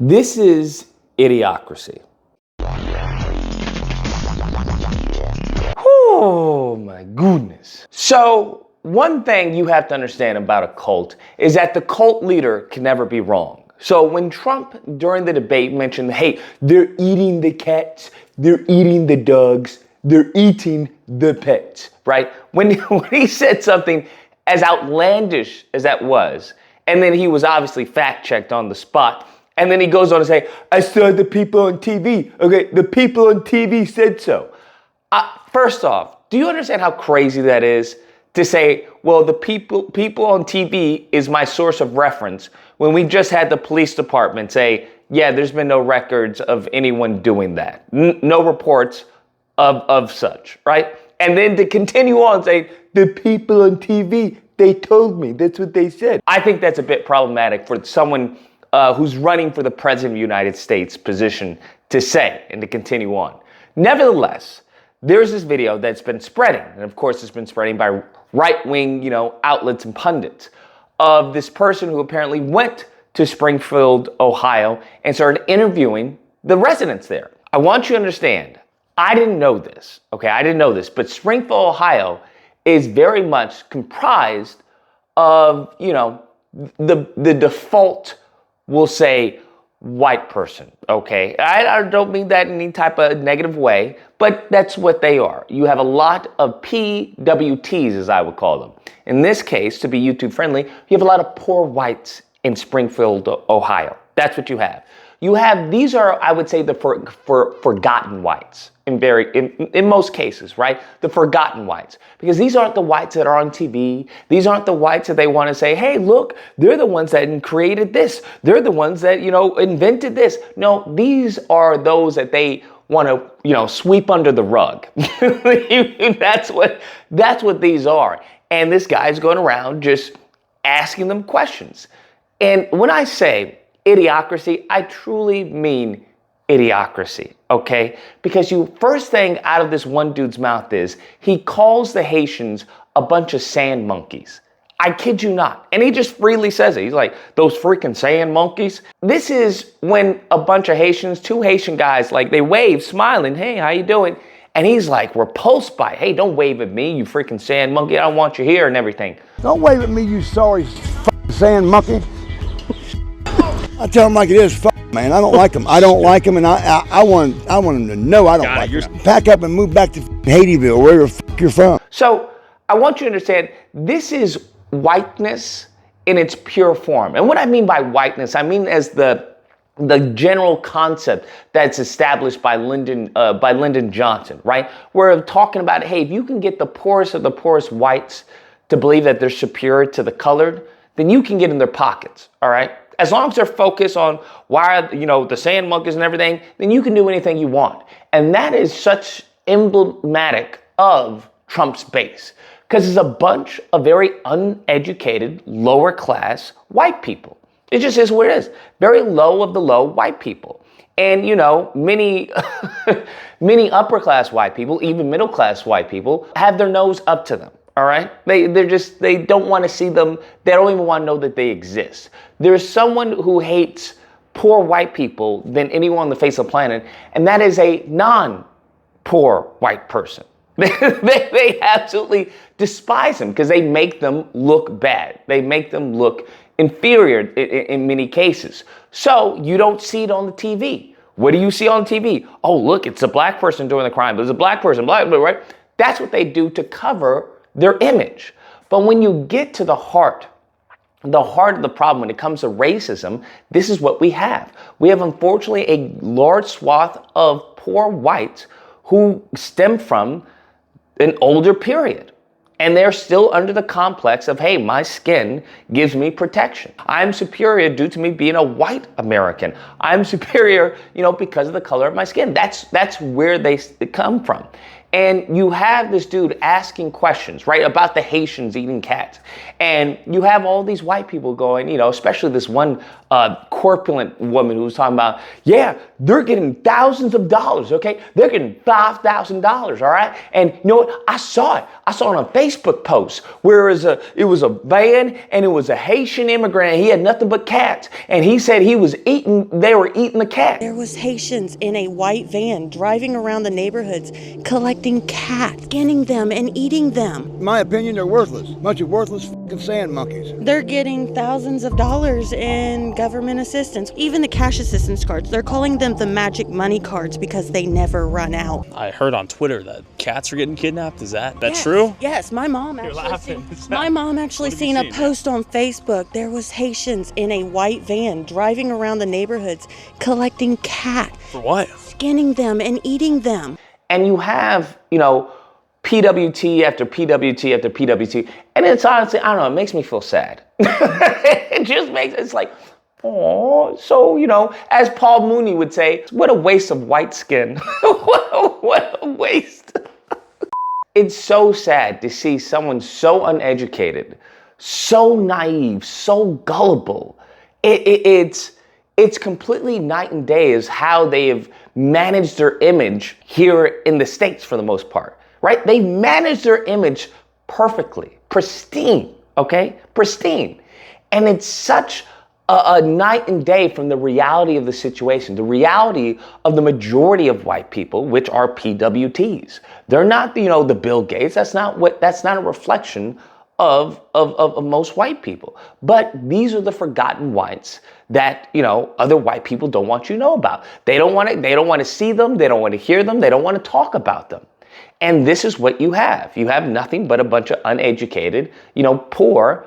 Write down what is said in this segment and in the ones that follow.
This is idiocracy. Oh my goodness. So one thing you have to understand about a cult is that the cult leader can never be wrong. So when Trump during the debate mentioned, hey, they're eating the cats, they're eating the dogs, they're eating the pets, right? When he said something as outlandish as that was, and then he was obviously fact-checked on the spot, and then he goes on to say, I saw the people on TV. Okay, the people on TV said so. First off, do you understand how crazy that is to say, well, the people on TV is my source of reference when we just had the police department say, yeah, there's been no records of anyone doing that. No reports of such, right? And then to continue on saying, the people on TV, they told me, that's what they said. I think that's a bit problematic for someone who's running for the President of the United States position to say and to continue on. Nevertheless, there's this video that's been spreading, and of course it's been spreading by right-wing, outlets and pundits, of this person who apparently went to Springfield, Ohio, and started interviewing the residents there. I want you to understand, I didn't know this, okay? I didn't know this, but Springfield, Ohio is very much comprised of, the default, we'll say, white person, okay? I don't mean that in any type of negative way, but that's what they are. You have a lot of PWTs, as I would call them. In this case, to be YouTube friendly, you have a lot of poor whites in Springfield, Ohio. That's what you have. These are, I would say, the forgotten whites in most cases, right? The forgotten whites. Because these aren't the whites that are on TV. These aren't the whites that they want to say, hey, look, they're the ones that created this. They're the ones that, invented this. No, these are those that they want to, sweep under the rug. That's what these are. And this guy's going around just asking them questions. And when I say idiocracy, I truly mean idiocracy, okay? Because first thing out of this one dude's mouth is he calls the Haitians a bunch of sand monkeys. I kid you not. And he just freely says it. He's like, those freaking sand monkeys. This is when a bunch of Haitians, two Haitian guys, they wave, smiling, hey, how you doing? And he's like repulsed by, hey, don't wave at me, you freaking sand monkey. I don't want you here and everything. Don't wave at me, you sorry sand monkey. I tell them like it is, man. I don't like them. I don't like them, and I want them to know I don't like them. Pack up and move back to Haitieville, wherever the you're from. So I want you to understand, this is whiteness in its pure form. And what I mean by whiteness, I mean as the general concept that's established by Lyndon Johnson, right? We're talking about, hey, if you can get the poorest of the poorest whites to believe that they're superior to the colored, then you can get in their pockets, all right? As long as they're focused on why, the sand monkeys and everything, then you can do anything you want. And that is such emblematic of Trump's base, because it's a bunch of very uneducated, lower class white people. It just is what it is. Very low of the low white people. And, many, many upper class white people, even middle class white people, have their nose up to them. All right? They don't want to see them. They don't even want to know that they exist. There's someone who hates poor white people than anyone on the face of the planet, and that is a non-poor white person. They absolutely despise them because they make them look bad. They make them look inferior in many cases. So you don't see it on the TV. What do you see on TV? Oh, look, it's a black person doing the crime. But it's a black person, right? That's what they do to cover their image. But when you get to the heart of the problem when it comes to racism, this is what we have. We have, unfortunately, a large swath of poor whites who stem from an older period. And they're still under the complex of, hey, my skin gives me protection. I'm superior due to me being a white American. I'm superior, because of the color of my skin. That's where they come from. And you have this dude asking questions, right, about the Haitians eating cats. And you have all these white people going, especially this one corpulent woman who was talking about, yeah, they're getting thousands of dollars, okay? They're getting $5,000, all right? And you know what? I saw it. I saw it on a Facebook post where it was a van and it was a Haitian immigrant and he had nothing but cats. And he said they were eating the cat. There was Haitians in a white van driving around the neighborhoods, collecting cats, skinning them and eating them. In my opinion, they're worthless. Bunch of worthless fucking sand monkeys. They're getting thousands of dollars in government assistance. Even the cash assistance cards, they're calling them the magic money cards because they never run out. I heard on Twitter that cats are getting kidnapped. Is that Yes, true? Yes, my mom actually seen a post on Facebook. There was Haitians in a white van driving around the neighborhoods, collecting cats. For what? Skinning them and eating them. And you have, PWT after PWT after PWT. And it's honestly, I don't know, it makes me feel sad. It's like, oh, so, as Paul Mooney would say, what a waste of white skin. What a waste. It's so sad to see someone so uneducated, so naive, so gullible. It's completely night and day as how they have managed their image here in the States for the most part, right? They've managed their image perfectly, pristine, okay? Pristine. And it's such a night and day from the reality of the situation, the reality of the majority of white people, which are PWTs. They're not, the Bill Gates. That's not a reflection of most white people. But these are the forgotten whites that, other white people don't want you to know about. They don't want to see them. They don't want to hear them. They don't want to talk about them. And this is what you have. You have nothing but a bunch of uneducated, poor,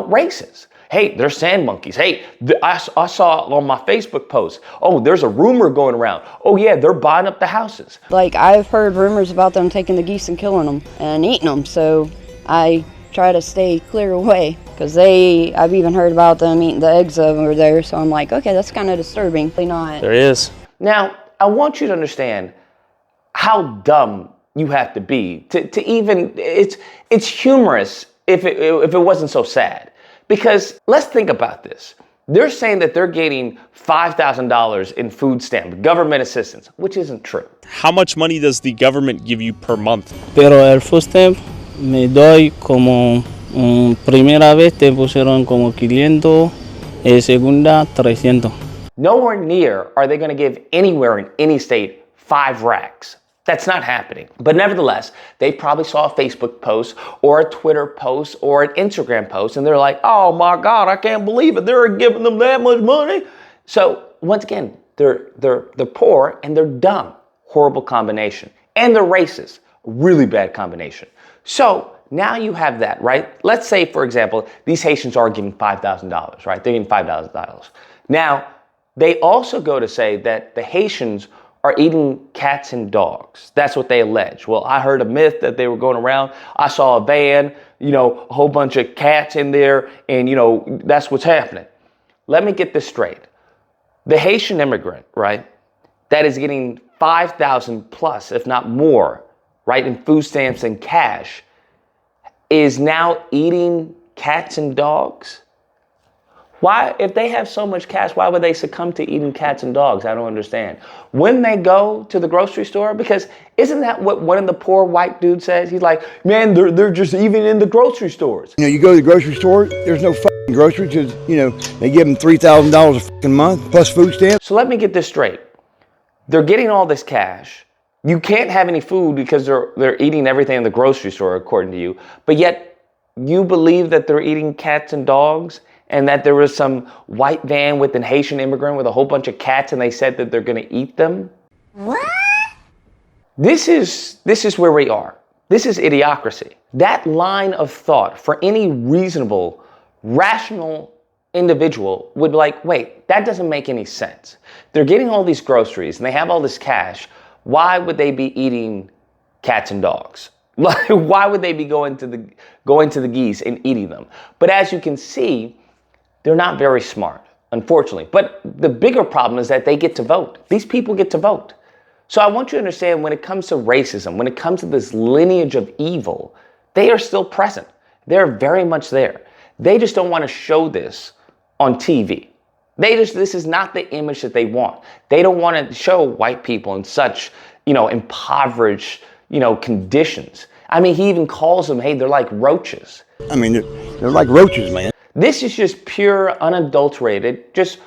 races. Hey, they're sand monkeys. Hey, I saw on my Facebook post, oh, there's a rumor going around. Oh, yeah, they're buying up the houses. Like, I've heard rumors about them taking the geese and killing them and eating them, so I try to stay clear away because I've even heard about them eating the eggs over there, so I'm like, okay, that's kind of disturbing. There is. Now, I want you to understand how dumb you have to be to even, it's humorous if it wasn't so sad. Because let's think about this. They're saying that they're getting $5,000 in food stamp, government assistance, which isn't true. How much money does the government give you per month? Pero el food stamp me doy como primera vez te pusieron como 500, segunda 300. Nowhere near are they going to give anywhere in any state 5 racks. That's not happening. But nevertheless, they probably saw a Facebook post or a Twitter post or an Instagram post, and they're like, oh my God, I can't believe it. They're giving them that much money. So once again, they're poor and they're dumb. Horrible combination. And they're racist. Really bad combination. So now you have that, right? Let's say, for example, these Haitians are getting $5,000, right? They're getting $5,000. Now, they also go to say that the Haitians are eating cats and dogs. That's what they allege. Well, I heard a myth that they were going around. I saw a van, a whole bunch of cats in there, and, that's what's happening. Let me get this straight. The Haitian immigrant, right, that is getting 5,000 plus, if not more, right, in food stamps and cash, is now eating cats and dogs? Why, if they have so much cash, why would they succumb to eating cats and dogs? I don't understand. When they go to the grocery store, because isn't that what one of the poor white dudes says? He's like, man, they're just even in the grocery stores. You go to the grocery store, there's no fucking groceries because, they give them $3,000 a fucking month plus food stamps. So let me get this straight. They're getting all this cash. You can't have any food because they're eating everything in the grocery store, according to you. But yet you believe that they're eating cats and dogs? And that there was some white van with an Haitian immigrant with a whole bunch of cats and they said that they're going to eat them? What? This is where we are. This is idiocracy. That line of thought for any reasonable, rational individual would be like, wait, that doesn't make any sense. They're getting all these groceries and they have all this cash. Why would they be eating cats and dogs? Why would they be going to the geese and eating them? But as you can see, they're not very smart, unfortunately. But the bigger problem is that they get to vote. These people get to vote. So I want you to understand, when it comes to racism, when it comes to this lineage of evil, they are still present. They're very much there. They just don't want to show this on TV. This is not the image that they want. They don't want to show white people in such, impoverished, conditions. I mean, he even calls them, hey, they're like roaches. I mean, they're like roaches, man. This is just pure, unadulterated, just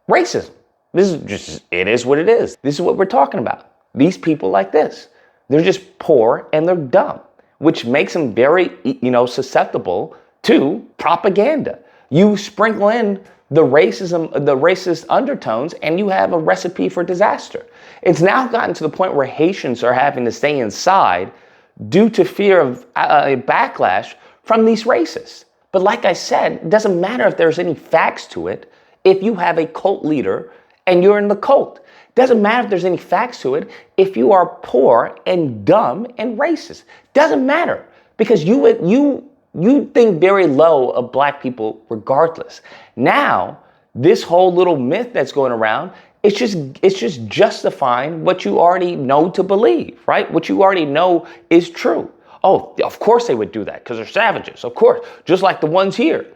racism. It is what it is. This is what we're talking about. These people like this. They're just poor and they're dumb, which makes them very, susceptible to propaganda. You sprinkle in the racism, the racist undertones, and you have a recipe for disaster. It's now gotten to the point where Haitians are having to stay inside due to fear of a backlash from these racists. But like I said, it doesn't matter if there's any facts to it. If you have a cult leader and you're in the cult, it doesn't matter if there's any facts to it. If you are poor and dumb and racist, doesn't matter, because you think very low of black people regardless. Now, this whole little myth that's going around, it's just justifying what you already know to believe, right? What you already know is true. Oh, of course they would do that because they're savages, of course, just like the ones here.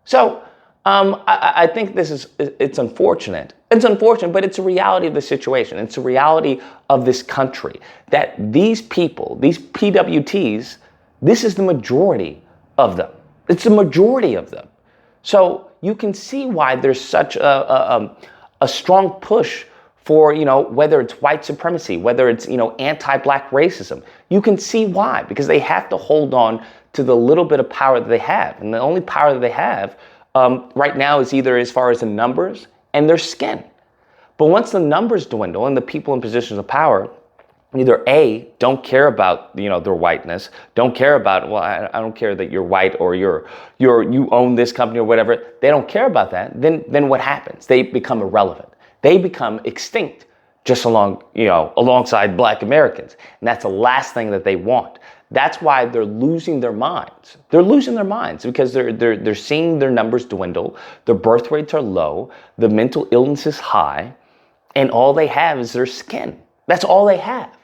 So I think it's unfortunate. It's unfortunate, but it's a reality of the situation. It's a reality of this country that these people, these PWTs, this is the majority of them. It's the majority of them. So you can see why there's such a strong push for, whether it's white supremacy, whether it's, anti-black racism. You can see why, because they have to hold on to the little bit of power that they have. And the only power that they have right now is either as far as the numbers and their skin. But once the numbers dwindle and the people in positions of power either A, don't care about, their whiteness, don't care about, well, I don't care that you're white or you own this company or whatever. They don't care about that. Then what happens? They become irrelevant. They become extinct just alongside black Americans. And that's the last thing that they want. That's why they're losing their minds. They're losing their minds because they're seeing their numbers dwindle. Their birth rates are low. The mental illness is high. And all they have is their skin. That's all they have.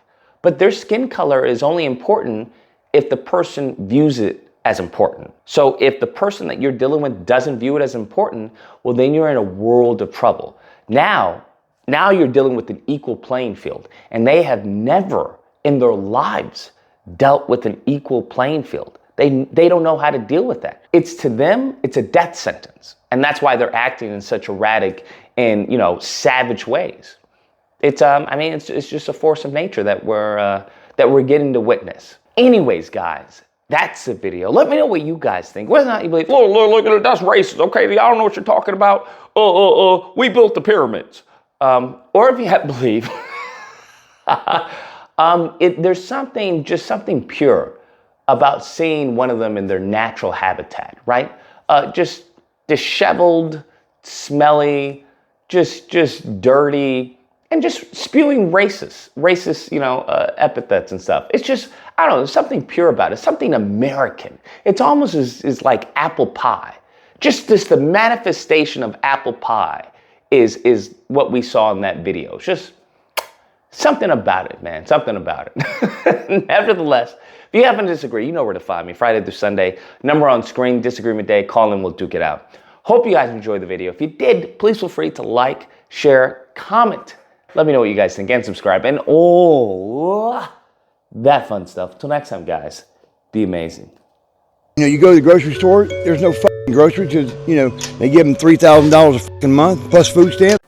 But their skin color is only important if the person views it as important. So if the person that you're dealing with doesn't view it as important, well, then you're in a world of trouble. Now you're dealing with an equal playing field, and they have never in their lives dealt with an equal playing field. They don't know how to deal with that. To them, it's a death sentence. And that's why they're acting in such erratic and, savage ways. It's just a force of nature that we're getting to witness. Anyways, guys, that's the video. Let me know what you guys think. Whether or not you believe, look at it, that's racist. Okay, I don't know what you're talking about. We built the pyramids. Or if you have belief, there's something pure about seeing one of them in their natural habitat, right? Just disheveled, smelly, just dirty, and just spewing racist, epithets and stuff. It's just, I don't know, there's something pure about it, something American. It's almost is like apple pie. Just the manifestation of apple pie is what we saw in that video. It's just something about it, man, something about it. Nevertheless, if you happen to disagree, you know where to find me. Friday through Sunday, number on screen, disagreement day, call in, we'll duke it out. Hope you guys enjoyed the video. If you did, please feel free to like, share, comment. Let me know what you guys think, and subscribe, and all that fun stuff. Till next time, guys, be amazing. You go to the grocery store, there's no fucking groceries because, they give them $3,000 a fucking month plus food stamps.